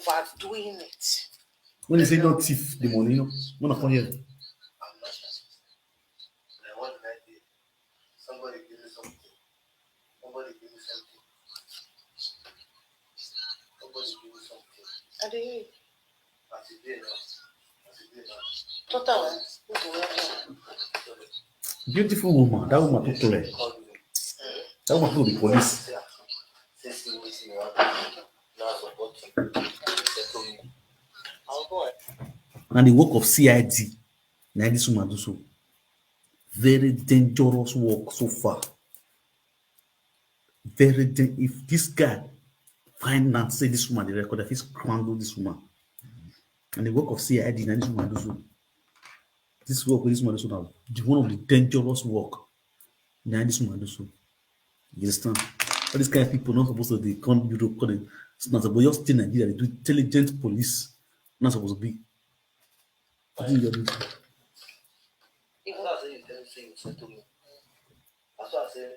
overdoing it. When they say don't thief the money, when I come here. Somebody give me something. Somebody give me something. Somebody give me something. I did. As it did now. As it did now. Total. Beautiful woman. That woman too clear. That woman told the police. And the work of CID. Now this woman do so. Very dangerous work so far. If this guy find and say this woman the record, if he's crumble this woman. And the work of CID now this woman do so. This work with this woman do so now. One of the dangerous work. Now this woman do so. You understand? All these kind of people not supposed to they come Europe, call them. It's not supposed to just stay in Nigeria, they do intelligent police. Not supposed to be. What do you do? Even as you tell me, you said to me. As I said,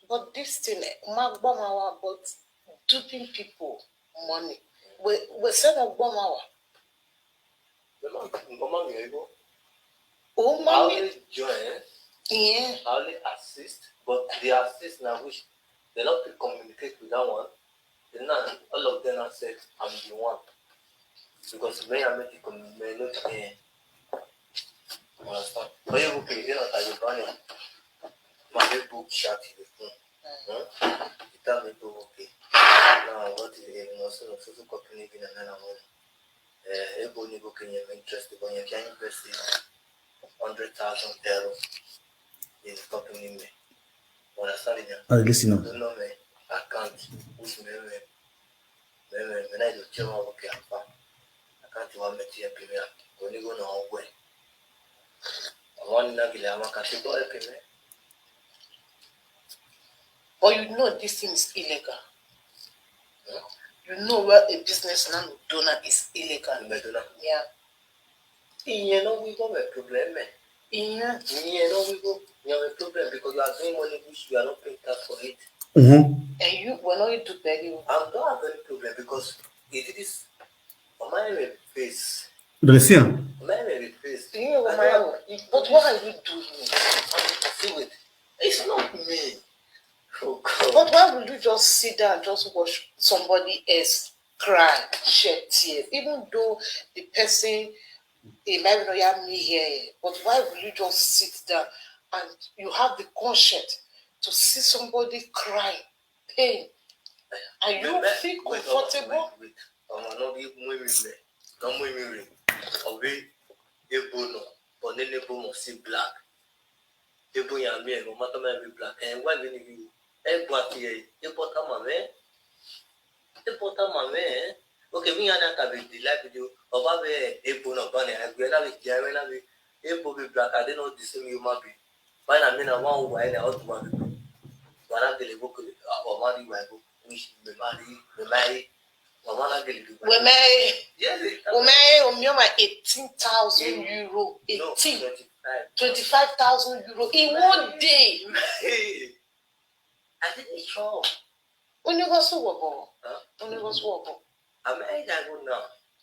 but this thing, but duping people money. We said that Bomawa. Oh, I only join. Yeah. I only assist, but the assist now which they not to communicate with that one. Then all of them have said I'm the one. Because may I make it may not understand. But you okay, you know that you burn my book chat the phone. You tell me to okay. Now what is the most of company in another one? Everybody booking your interest when you can invest in 100,000 euros in the company me. Understand? Listen up. Don't know me. I can't. Which me when I do tell my work I can't want me to pay me. When you go no way. I want to get my can't go help me. But you know this thing is illegal. You know where a businessman donor is illegal. Yeah. You know we got a problem. Yeah. You know we go. You have a problem because you are doing money which you are not paying tax for it. Mm-hmm. And you when all you do begging. I don't have any problem because it is on my face. Listen. My face. But what are you doing? See it. It's not me. Oh God. But why would you just sit there and just watch somebody else cry, shed tears, even though the person they might not have me here, but why will you just sit down and you have the conscience to see somebody cry, pain, and you feel comfortable? Wait. I'm not even women. Don't women. Away a bono, but then the bono see black. The boy and me, no matter my black, and why didn't you? And what here? You put a man. You put a man. Okay, me and I can be delighted with you. About a bono bunny, I will have it. I will have it. A boy black, I don't know the same you might be. When I mean, I want wine out to one. When I get a book or money, my book, which the marry. We may, 18,000 euro, 25,000 euro in one day. I didn't show. When you go so when you go so I go now.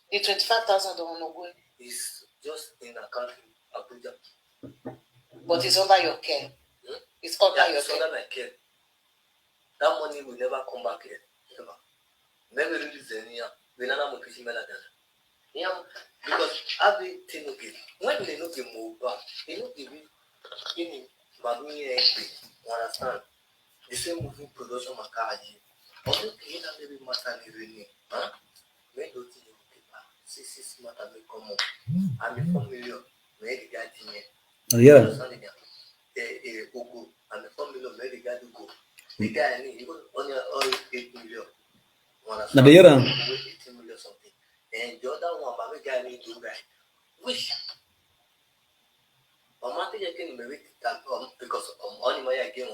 The 25,000 don't know where. It's just in a country, Abuja. But it's under your care. It's under your care. Under my care. That money will never come back here. Never. Maybe release any year. We don't have a yeah, because everything okay. When they know the move back, they know the in Babuni understand? The same movie production Makaji. Also, can maybe matter really, huh? When do you people 6 matter may come on? I'm 4 million, maybe got in here. Oh, yeah. Ugu, and the 4 million, maybe got to go. The guy, he was only 8 million. Now the other 18 million something. And the other one, my guy need to guy. Which Mama think I can make that because only my again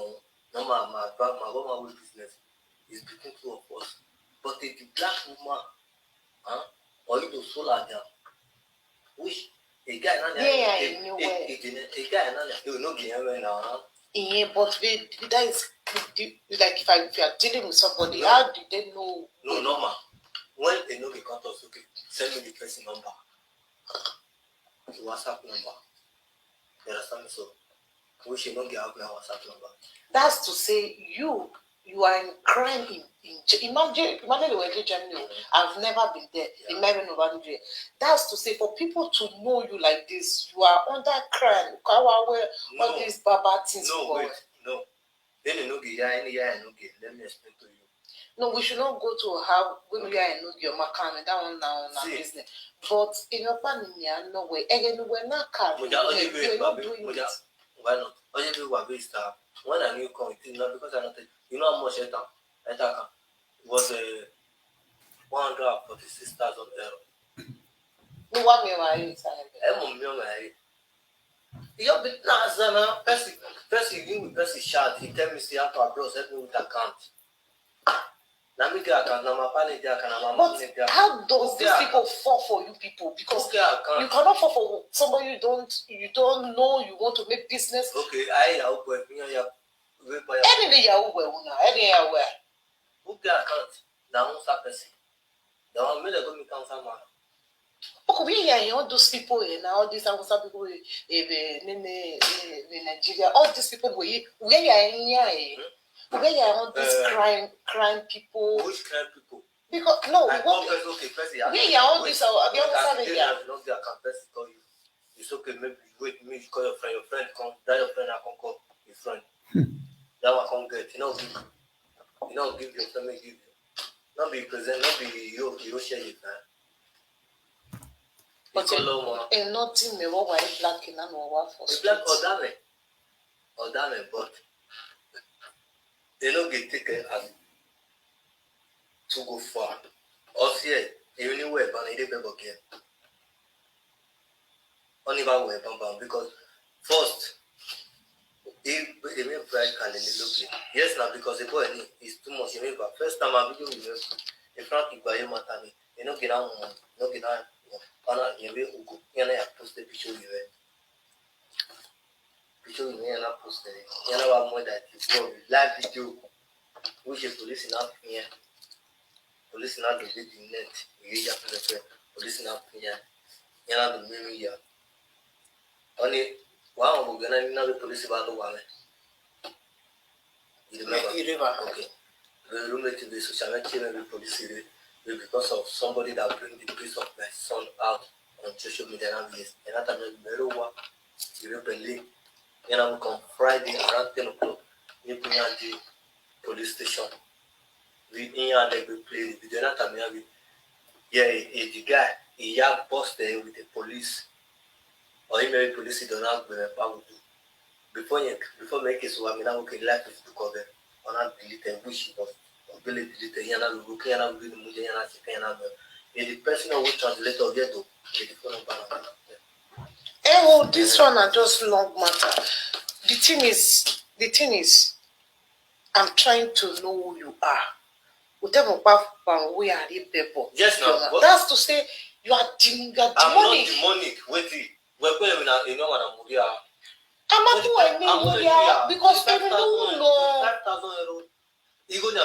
no my mama business is between two of us. But the black woman, or you do solar down. Which a guy a guy you know now. Yeah, but that is like if you are dealing with somebody, how did they know? No, normal. When Enogie cut us, okay, send me the person number, the WhatsApp number. You understand me? So we should not get out my WhatsApp number. That's to say you are in crime imagine they were in Germany. I've never been there. Yeah. That's to say for people to know you like this, you are under crime. All these baba things. No, wait, no. Then Enogie, let me explain to you. No, we should not go to how when we are in your Makam that one now business. But in your family, no way. Again, we're not carrying. We're not doing it. Why not? All you do is when I knew come, it's not because I not. You know how much it was 146,000 euro. No one me marry. You be now, person, you with person shout. He tell me say after abroad, help me with account. Now me get account. Now my partner get account. Now my mom get account. How does these people fall for you people? Because you cannot fall for somebody you don't know. You want to make business. Okay, I help with me. Any Yahoo any Yahoo. Who get account? Now who's that person? Now me go me count some man. Okay, we hear all those people and all these Hausa people in Nigeria. All these people where you are in where you are all these crime people. Which crime people? Because no, okay, we are all these Hausa media. Not the account person call you. It's okay, maybe wait me call your friend come. That your friend I can call your friend. That one come get. Give your friend give you. Not be present, not be you share it, man. But nothing me what white black in and what for. Black or damn, but they don't get taken as to go far. Also, even way ban it again. Only about way ban because first, if even pride can look yes now because the boy is too much. First time I video in front of you matani, get out, no get out. Post the picture you post more that you live video which is police enough here. Police not the net, you police enough here. The memory only one of the police about the one. You remember? Okay. The roommate to the social media police because of somebody that bring the piece of my son out on social media nowadays. And that time you rebel. Come Friday around 10 o'clock. You put the police station. We in they will play the video. That time the guy he have busted with the police. Or he maybe police he don't have power to. Before make it so I mean okay life is to cover on that deleted which was ability to the person who translate of yet to the phone oh, this one are just long matter. The thing is, I'm trying to know who you are. Whatever we are the people. Yes, no. That's to say you are demonic. I'm not demonic. Wait, we're going to I'm not doing because they don't know. 5,000 euros. You go to me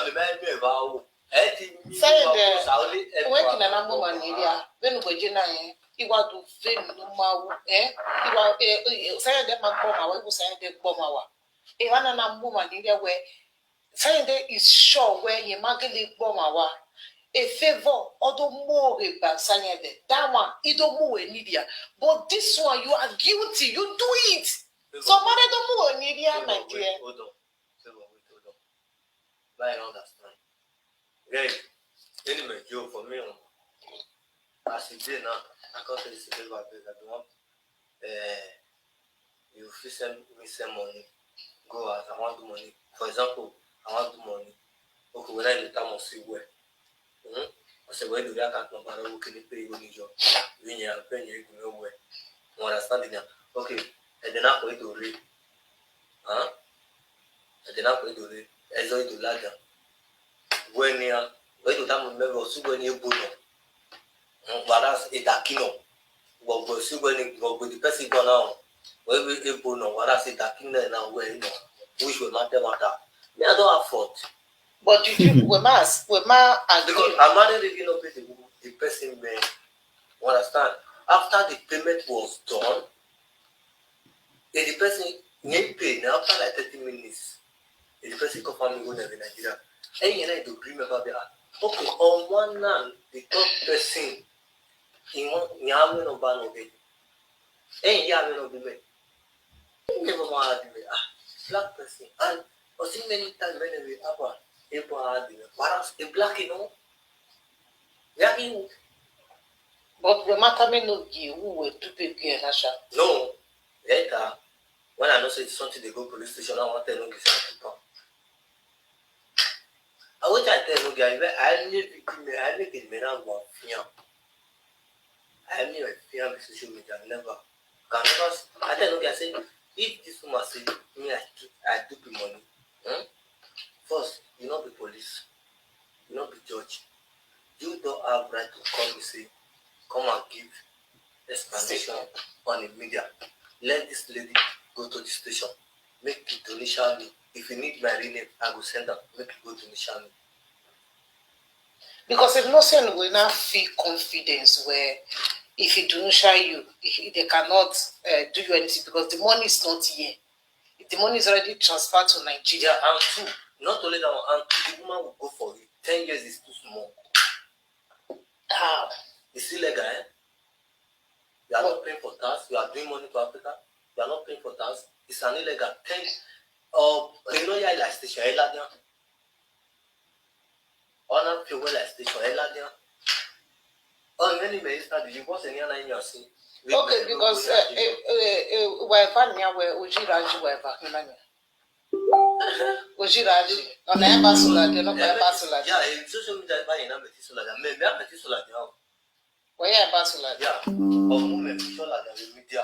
about. Say the working an ambo Nigeria. When we Gina, he was to film no more. He was saying that my bomber was saying that bomber. A one and a woman Nigeria where saying that is sure where you magically bomber. A favor, although more about saying that one, it don't move in India. But this one, you are guilty. You do it. Somebody don't move in India, my dear. Hold on. I understand. Right. Anyway, Joe, for me, as you did now, I can't tell you the about this. I want you send me some money. Go out, I want the money. For example, I want the money. Okay, when I time of see where. I say, where do you account number? Who can you pay your job? When you are paying, you go nowhere. You understand it now? Okay, and then I'm going to read. And then I'm going to read. Enjoy the ladder. When you to time remember, super new bono. Whereas a dakino. What was super with the person gone on. Where we a bono, whereas a dakino now where you know. which will matter. Me, I don't have fault. But did you, we must agree? Because I'm not really not pay the person may understand. After the payment was done, the person need pay now after like 30 minutes. The person confirm me go to Nigeria. And you need to remember that. Okay, on one hand, the third person he want nyame no ba no be. And you have no be me. Never mind me. Black person. And I see many times when we have a black, you know. Yeah, you. But we matter me no give who will do pay Nasha. No. Later, when I know say something they go police station, I want to know this people. I want to tell you guys, I need to be around one fear. I need a fear of social media. Never. Can never. I tell you guys, say if this woman say me, I do the money. First, you not be police, you not be judge. You don't have right to come and say, come and give explanation on the media. Let this lady go to the station. Make it donation me. If you need my real name, I will send her. Make it go donation me. Because if not saying we now feel confidence where if you do not share you, they cannot do you anything because the money is not here. The money is already transferred to Nigeria. And two, not only that one, and the woman will go for it. 10 years is too small. How? It's illegal, eh? You are not paying for tax. You are doing money to Africa. You are not paying for tax. It's an illegal. You know, you like station. On a fuel station. Oh, many ministers, did you watch any other in your scene? Okay, because Wevania were Ujiraji Weva, Ujiraji, on the ambassador, they're not ambassador. Yeah, in social media, by a Metisola, maybe I'm Metisola. Where ambassador? Yeah, or women, Metisola, the media.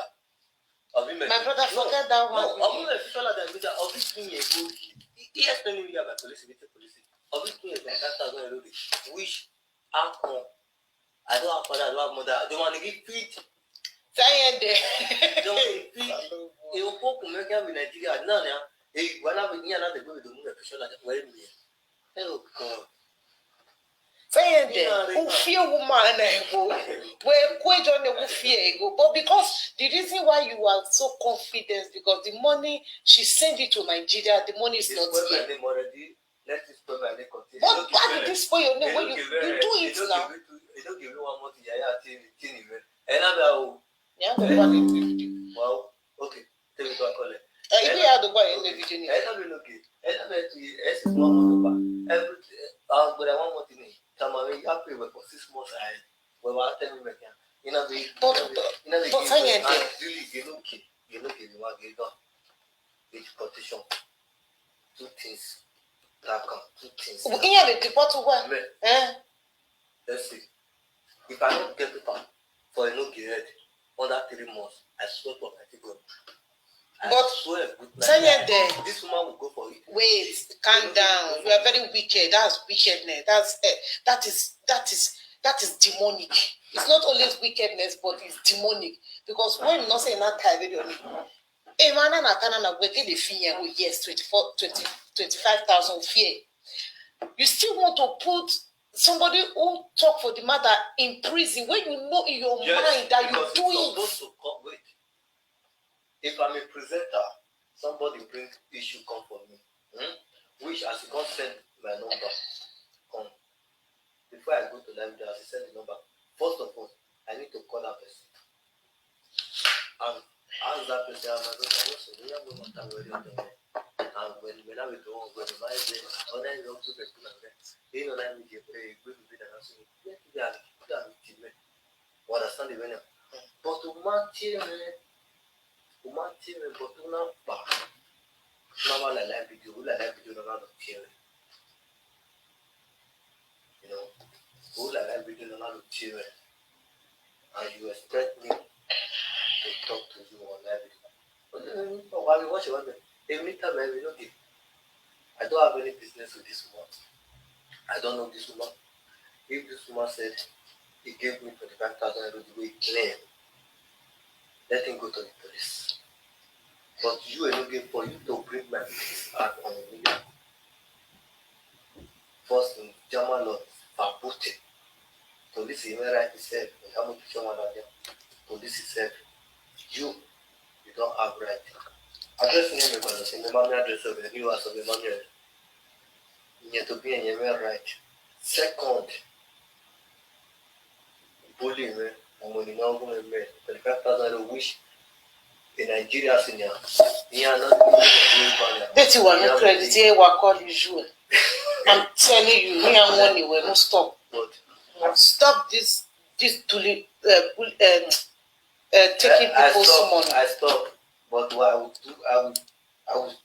My brother, forget that one. No, a woman, Metisola, the media, of this thing, he explained me about police, of this thing, which outcome. I don't have father, I don't have mother. I don't want to give feed. Say it Don't feed. You walk American in Nigeria. No, no. When I'm here, not the go to the moon, official like where me. Hello, God. Say it who fear woman where quite on the fear go. But because the reason why you are so confident because the money she sent it to Nigeria, the money is not here. Let this spell my name continue. But why did this spoil your name when you do it now? You don't give me one more thing. And I'm Yeah, the one in the video. well, okay. Tell me what I call it. If you had the one in the video, I don't know. I don't know. It's one more every. But I want more thing. Come on, you have to wait for 6 months. I well, I'll tell you again. You know the. But say it. Really, you know, you want to get done. It's petition. 2 things. That come 2 things. We can have a deport to one. Let's see. If I don't get paper for Enogie head under 3 months, I swear for my God. But say it there. This woman will go for it. Wait, calm down. You are very wicked. That's wickedness. That is demonic. It's not always wickedness, but it's demonic. Because when you not say that time video, a man and a canana will get the fee and yes, 25,000 fee. You still want to put somebody who talk for the matter in prison when you know in your mind that you do it. Wait. If I'm a presenter, somebody bring issue come for me. Which as you can't send my number, come. Before I go to live, as you send the number, first of all, I need to call that person. And ask that person, I'm going to and when I will go on, when I say, oh, then you to the you know, I'm going to be the answer. What I stand the winner. But to match but to not back. Now, I like video, not of theory. You know, who like video, not of theory. And you expect me to talk to you on that video. But while we watch it, every time I will not give. I don't have any business with this woman. I don't know this woman. If this woman said he gave me 25,000 euros the way he claimed, let him go to the police. But you Enogie, for you to bring my peace out on the media, first in German law, verboten. Police even right itself, in how much someone out there, police itself, you don't have right. Address name because the mommy address of the new house of the mommy. You to be in your right. Second, bullying me, and when you know who I'm with, the fact that I wish in Nigeria, senior, you are not That you are not credit here, what call you. I'm telling you, me and money will not stop. Stop this taking people's money. I stop. But what I would do, I would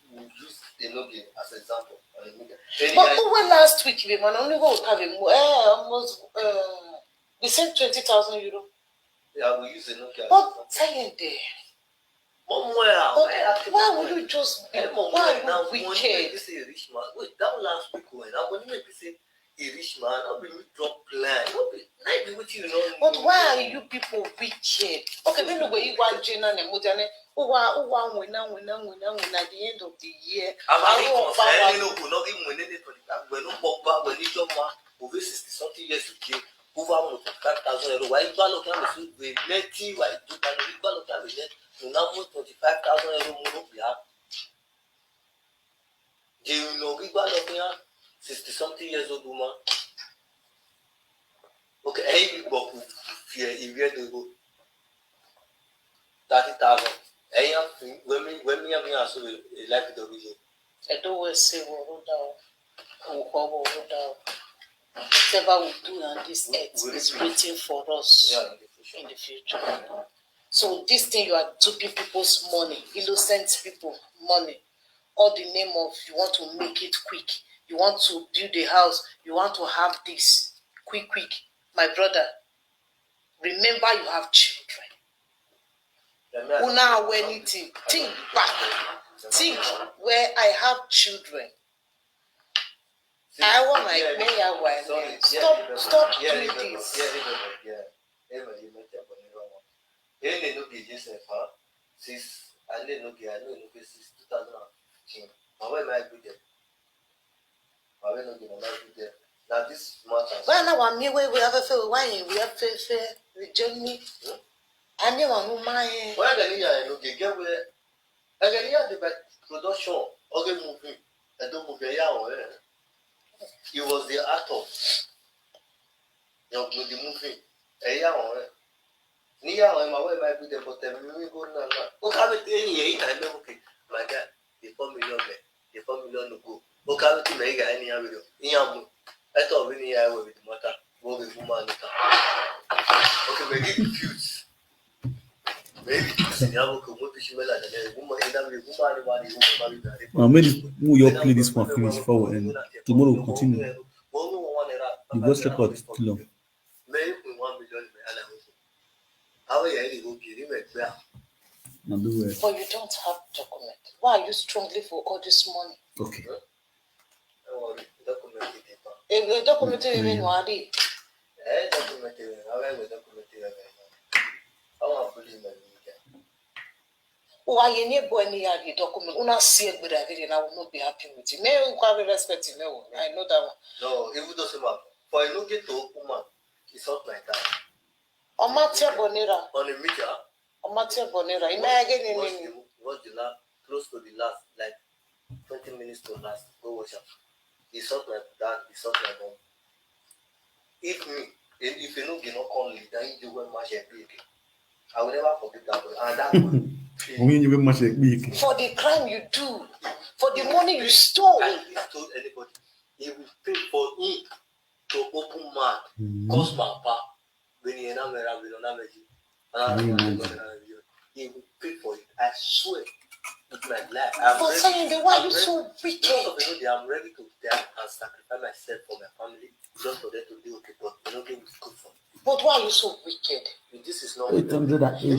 use Enogie as an example. But when last week, we man only go have almost we sent 20,000 euro. Yeah, we use Enogie. But saying there. Why would you just be why you wicked? This is a rich man. Wait, that last week when I want to make say a rich man, I'll be drop plan. But why are you people wicked? Okay, then the way you want Jenna and Mutane, who are winning at the end of the year. I'm not even winning it when no pop when you jump over 60 something years to give over 5,000 euros. Why you look at the native? Why you look at the net? Now 25,000 euros more. You know, we got looking at 60 something years old woman. Okay, any people fear if you do 30,000. When me have also a life with the region. I don't always say whatever we do on this earth is waiting for us in the future. So this thing you are taking people's money, innocent people money, all the name of you want to make it quick, you want to build a house, you want to have this quick. My brother, remember you have children. Una anything, think back. Think where I have children. I want my mayor. Stop doing this. Since I know since 2015. Why am I good there? Why am I good there? Now this matters. Why now we have a fair wine, we have fair reject me. I never know my why can you get where I can hear the production of a movie. I don't move a he was the actor. The movie. A year near my way might be there, but I'm really good now. Okay, I know, okay, my God, the 4 million, the 4 million to go. Okay, to make any other video. I thought really I will with the matter, go with woman. Okay, maybe confused. Maybe you have a competition and woman in that woman. Maybe you play this one finish forward and tomorrow we'll continue. The voice record is too long. Maybe 1 million. How are you Now do it. But you don't have document. Why are you strongly for all this money? Okay. If the document even worry. Why you need boy near the document? Una see it with and I will not be happy with you. May you have respect in you. I know that one. No, if it doesn't matter. For a look at woman, it's not like that. Omatia Bonera. On the media. Omatia Bonera. Imagine what's the last, close to the last, like 20 minutes to last. Go watch out. It's not like that. It's not like that. If you know you not call me, then you will match a big. I will never forget that. And that will. For the crime you do, for the money you stole. I told anybody, he will pay for me to open mouth, cause my papa. When he will pay for it. I swear with my life. For saying the why you so wicked? I'm ready to die and sacrifice myself for my family just for them to be okay. But you know, it's good for me. But why are you so wicked? This is not 881. You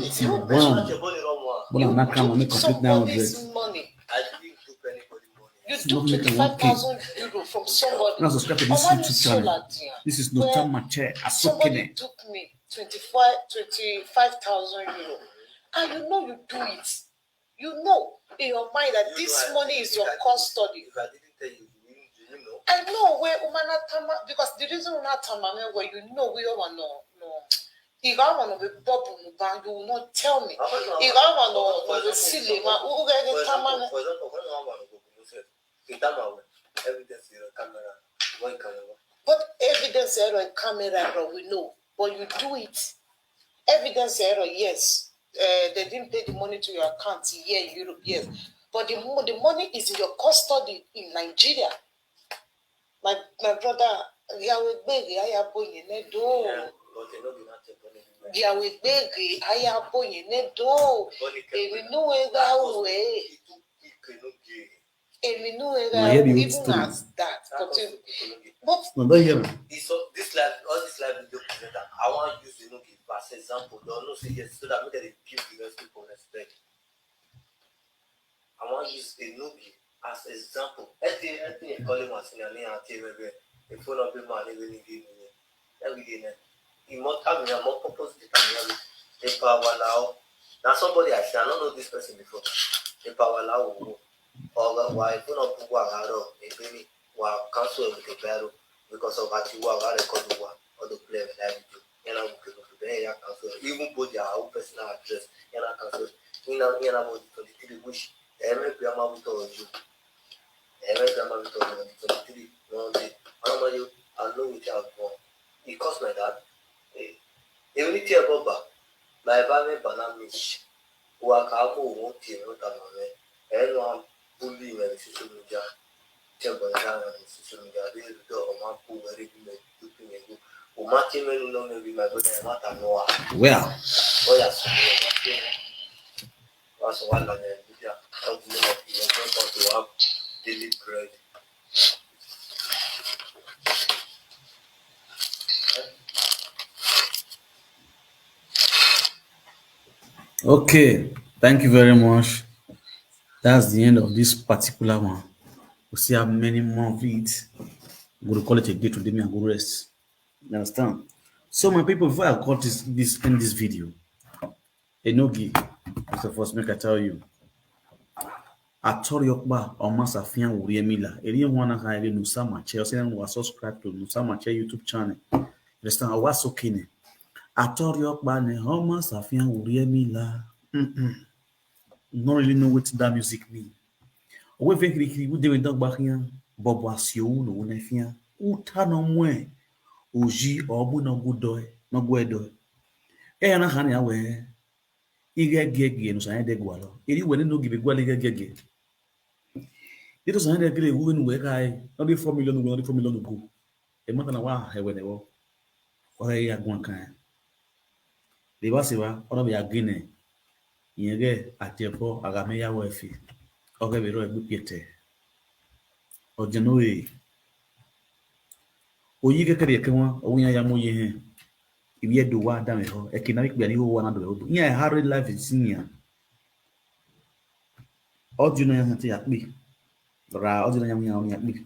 took somebody's money. I didn't took anybody money. You took 25,000 euro from somebody. Now subscribe to this YouTube channel. This is no time my chair. Somebody took me 25,000 euro. And you know you do it. You know in your mind that You this know, money is your custody. If I didn't tell you, you know. I know where Umana Tama, because the reason Umana Tama, where you know we all no. If I want to be bubble, you will not tell me. If I want to be silly, who get the Tama? For example, when I want to go, you say, evidence in your camera, one camera. But evidence error in camera, we know. But you do it. Evidence error, yes. They didn't pay the money to your account here in Europe, yes. But the money is in your custody in Nigeria. My brother, Yahweh Begi, I have boy in a door. Yahweh Begi, I have boy in a door. If you know that way, if you know that even as that. But no, don't hear me. This life, all this life video presenter, I want to use the Enogie as example. They don't say yes, so that they give the rest people respect. I want to use the Enogie as example. Anything you call him as in a name and TV, if you not be man, even if you every day, you must have a more purpose than the power now. Now somebody I say, I don't know this person before. The power now, or why if you not put one out of a baby, while cancel with the battle because of what you are, I record the one or the play with that video. And I'm going to be even put your own personal address and I cancel. You know, about the 23 wish. Every grandma will tell you. Every grandma will tell you the 23 one day. I know you, I know what you have born. It cost my dad. Even if you're about my family, banana mish. Who are careful, won't you know that man? And I'm bullying my social media. Tell by the social media, they do a man who very good. Who might even know maybe my brother and what I know. Well, Oh, yes. Was one of the media. How do you know you're going to have daily bread? okay. Thank you very much. That's the end of this particular one. We'll see how many more of it. I'm going to call it a day today. Me and go rest. You understand? So, my people, before I cut this end this video, Enogie, first of all, make I tell you, Atori Okba or Masafian Uriemila, anyone who has Nusa Mache, or saying was subscribe to Nusa Mache YouTube channel. You understand? I was okay. Atori Okba ne Homa Safian Uriemila. Not really know what that music mean. We think we do dog back here, Bobo Asio, no one fia, Uta no mwe, Uji or Buno Gudoy, no Guedo. Na Hania we, Iga Gegi, no San de Gualo. It wouldn't no give a Gualiga Gegi. It was 100 gray woman where I only 4 million, only 4 million go. A month and a while, I went over. Or I had one kind. The Basiva, or of your guinea. Yenge at your poor Agamea Wefi. Or give a good piete. Or Genoe. O yiga kari ekwa o nya ya mo ye ibi edo wa da me ho economic bi ani ho wa na do odo nya hard life is senior odu no ya hante ya pe ra odu no ya mo ya pe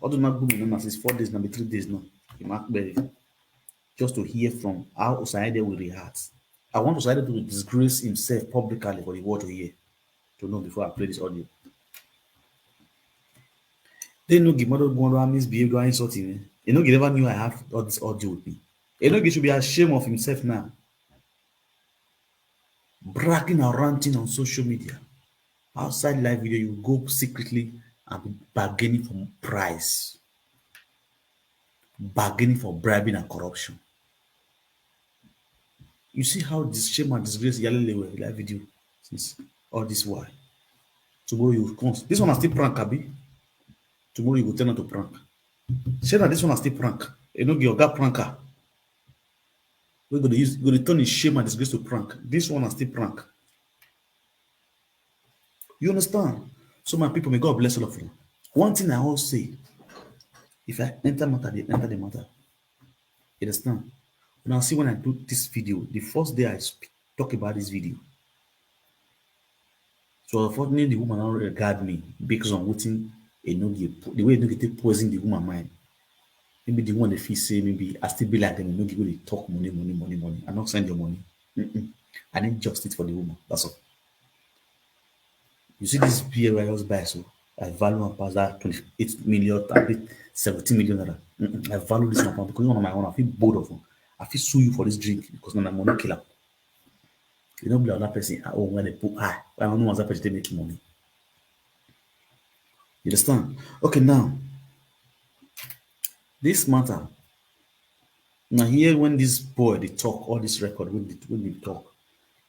odu na gbu me na 4 days na be 3 days no e ma pe just to hear from how Osaide will react. I want Osaide to disgrace himself publicly for the world to hear, to know before I play this audio. They know Gimado Gwando misbehaved or insulting me. You know, he never knew I have all this audio with me. You know, he should be ashamed of himself now. Bragging and ranting on social media. Outside live video, you go secretly and be bargaining for price. Bargaining for bribing and corruption. You see how this shame and disgrace Yalele were live video since all this while. Tomorrow you come. This one is still prank, Abi. Tomorrow you go turn on to prank. Say that this one is still prank. You know, your guy pranker. We're going to turn his shame and disgrace to prank. This one is still prank. You understand? So my people, may God bless all of you. One thing I always say, if I enter matter, they enter the matter. You understand? Now see when I do this video, the first day I talk about this video. So unfortunately, the woman don't regard me because I'm waiting Enogie, the way Enogie take poison the woman mind. Maybe the one if he say maybe I still be like them, Enogie will talk money. I not send your money. I need justice for the woman. That's all. You see this beer I just buy, so I value and pass that 28 million, I pay 17 million naira. I value this one because one of my own. I feel bold of them. I feel sue you for this drink because now my money killer. You don't believe another person. Oh, when they put high, I don't know that person they make money. You understand? Okay, now this matter. Now here when this boy they talk, all this record when they talk,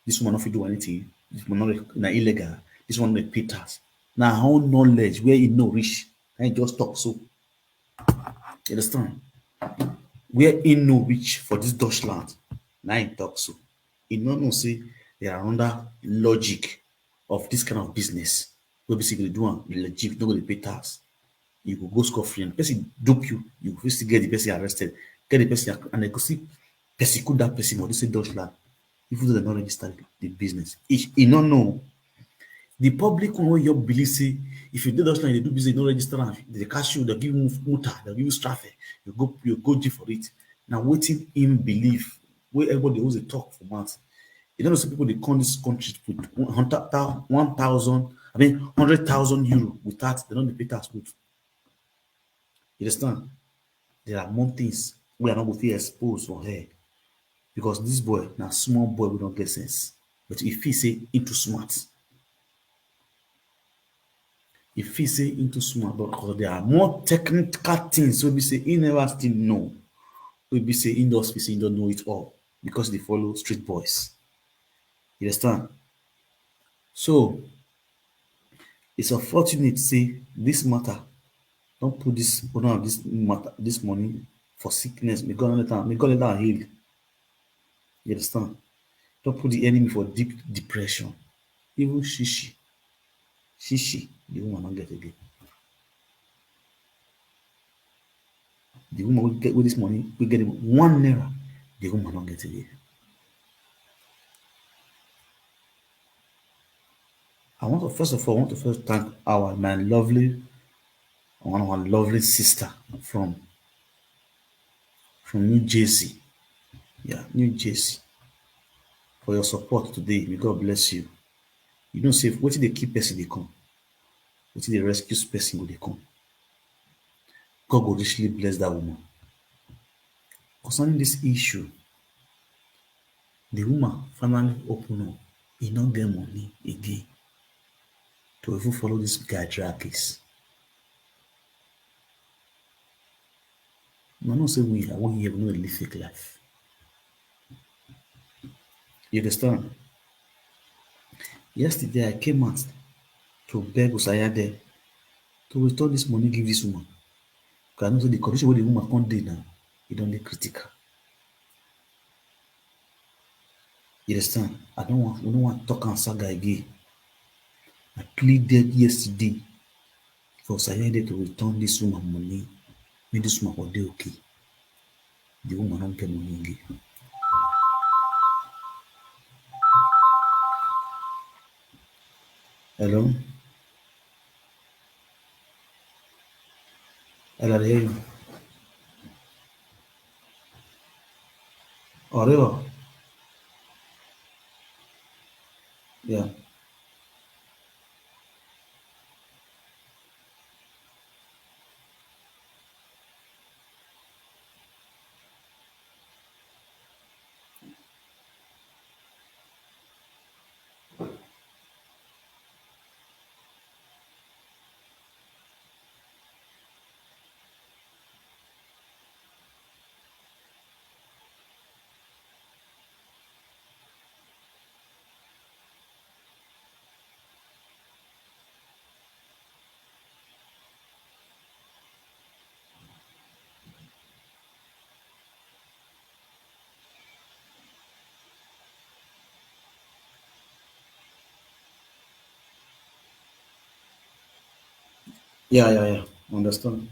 this woman not fit do anything. This one not na illegal. This one they pay tax. Now how knowledge where you know reach, and just talk so. You understand? Where he no reach for this Dutch land, now he talk so. He no know say there are under logic of this kind of business. Wey be say you dey do am legit, no go dey pay tax. You go go scot free and person dupe you, you go fit still get the person arrested, get the person and they go still persecute that person for this Dutch land even though they no register the business. He no know. The public one wey you believe say if you dey Dutch land, you dey do business, you no register am, they catch you, they give you multa, they give you straffe, you go jail for it. Na wetin him believe wey everybody always dey talk for mouth. You don't know some people dey come this country with 1,000, I mean 100,000 euro with tax, they don't dey pay tax put. You understand? There are more things wey I no go fit expose for here because this boy na small boy wey don get sense, but e feel say him too smart. E feel say him too smart because there are more technical things wey be say he never still know, wey be say him just feel say him don know it all because he dey follow street boys. You understand? So it's unfortunate say this matter don put this owner of this matter, this money for sickness. May God let am heal. You understand? Don put the enemy for deep depression. Even shishi, the woman no get again. The woman wey get with this money, we get him 1 naira, the woman no get again. I want to first thank one of our lovely sister from New Jersey. Yeah, New Jersey. For your support today. May God bless you. You know, say wetin dey keep person dey come, wetin dey rescue person go dey come. God go richly bless that woman. Concerning this issue, the woman finally open up. He no get money again to even follow this guy drag case. Una know say I wan hear we no dey live fake life. You understand? Yesterday I came out to beg Usayade to return this money give this woman. Because I know say the condition wey the woman come dey now, e don dey critical. You understand? We no want talk am saga again. I pleaded yesterday for Usayade to return this woman money, make this woman for dey okay. The woman no get money again. Hello? Hello, I hear you. Arriba. Yeah. Yeah. Understand.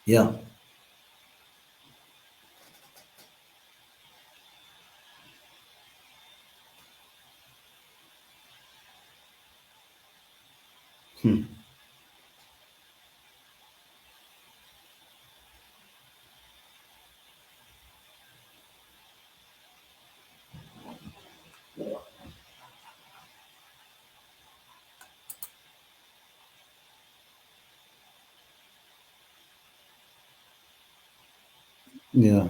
Yeah. Hmm. Yeah.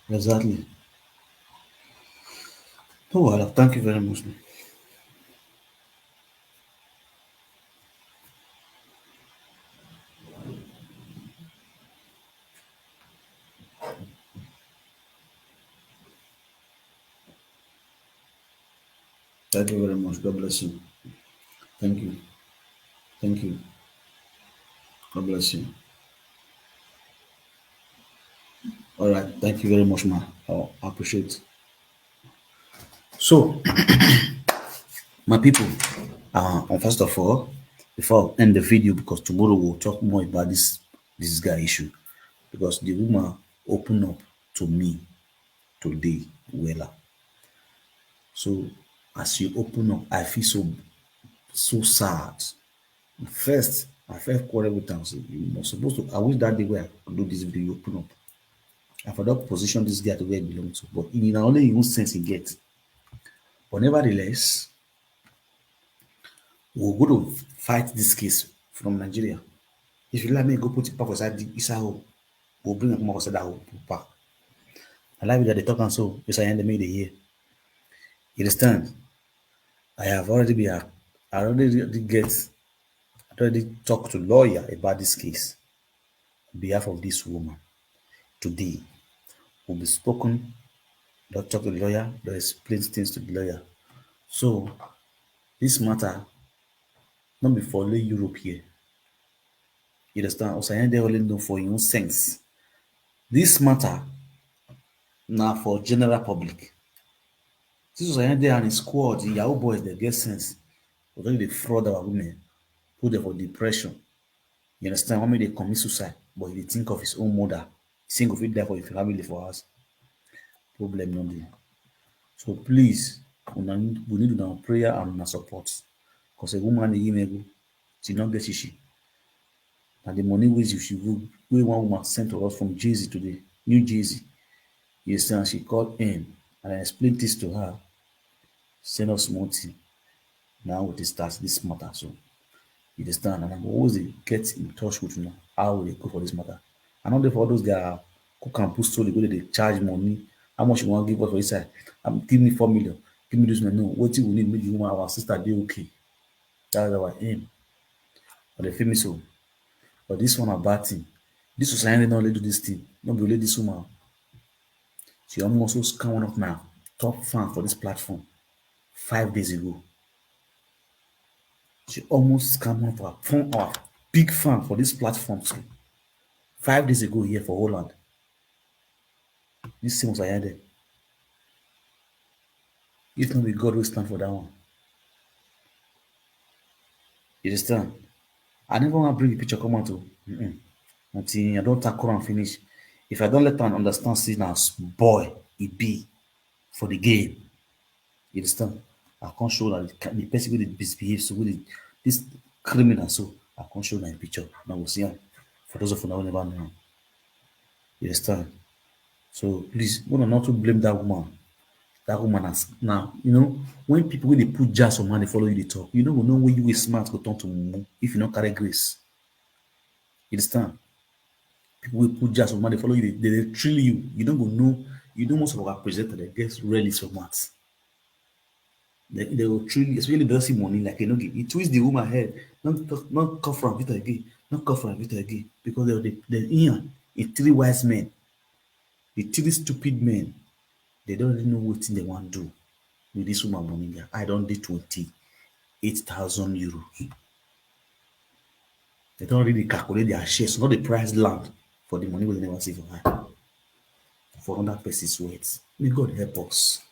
Exactly. Oh, well, thank you very much. Thank you very much. God bless you. Thank you. Thank you. God bless you. All right. Thank you very much, man. I appreciate. So, my people, and first of all, before I end the video, because tomorrow we'll talk more about this guy issue, because the woman opened up to me today, Wella. So, as you open up, I feel so sad. First, I felt quarrel with her. So you were supposed to. I wish that day where I could do this video, you open up. I for not position this guy to where he belongs to, but in only in own sense he gets. But nevertheless, we're going to fight this case from Nigeria. If you let me go put it back inside the Isa hole, we'll bring it back inside that hole back. I like that they talk and so it's I end the media here. You understand? I have already been I already talked to lawyer about this case on behalf of this woman. Today will be spoken. They'll talk to the lawyer, they'll explain things to the lawyer. So this matter not be for only Europe here. You understand? Also, they only know for your own sense. This matter now for general public. This was there and his squad, the Yahoo boys, they get sense. But only they fraud our women, put them for depression. You understand? Why may they commit suicide? But he think of his own mother. He think of it there for his family for us. Problem no dey. So please, we need una prayer and una support. Because a woman dey give ego, she not get shishi. And the money which she we one woman sent to us from Jersey today, New Jersey. You understand? She called in and I explained this to her. Send us money. Now we start this matter. So you understand? And I'm always get in touch with you how they go for this matter. I know for all those that cook and put story, go they charge money. How much you want to give us for this side? Give me 4 million. Give me this money. No, what you will need, make the woman, our sister, they okay. That's our aim. But they feel me so. But this one a bad thing. This society not only do this thing. Not be only this woman. She almost also scam one of my top fan for this platform 5 days ago. She almost scam one of our big fan for this platform too. 5 days ago here for Holland. This thing was ahead. If not be God will stand for that one. You understand? I never want to bring the picture come out to until I don't tackle and finish. If I don't let them understand, see now boy, it be for the game. You understand? I can't show that the person will misbehave, so with this criminal, so I can't show that in picture. Now we'll see him. For those of you who never know. You understand? So please, we not to blame that woman. That woman has now, when people when they put jazz on man, they follow you, they talk. You don't know when you is smart go turn to mumu if you don't carry grace. You understand? People will put jazz on man, they follow you, they trill you. You don't go know, you know most of our presenter they get really smart. They will truly, especially they don't see money like Enogie. It twists the woman head. Not come from it again. Not come from it again. Because they're in three wise men, the three stupid men. They don't really know what they want to do with this woman money. I don't do 28,000 euros. They don't really calculate their shares, not the price land for the money we never see for her. For another person's words. May God help us.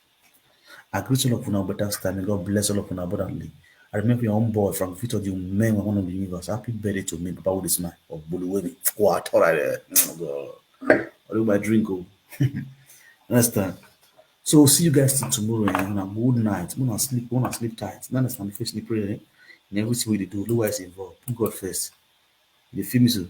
I greet all of you better stand. May God bless all of you abundantly. I remember your own boy from Victor, the man one of the universe. Happy birthday to me, Papa with this man of Buluweni. What? All right. Oh God. I'll do my drink. Oh. Understand? So see you guys till tomorrow and a good night. Wanna sleep tight. Not understand the first prayer. In everything we do, otherwise involved. Put God first. You feel me so?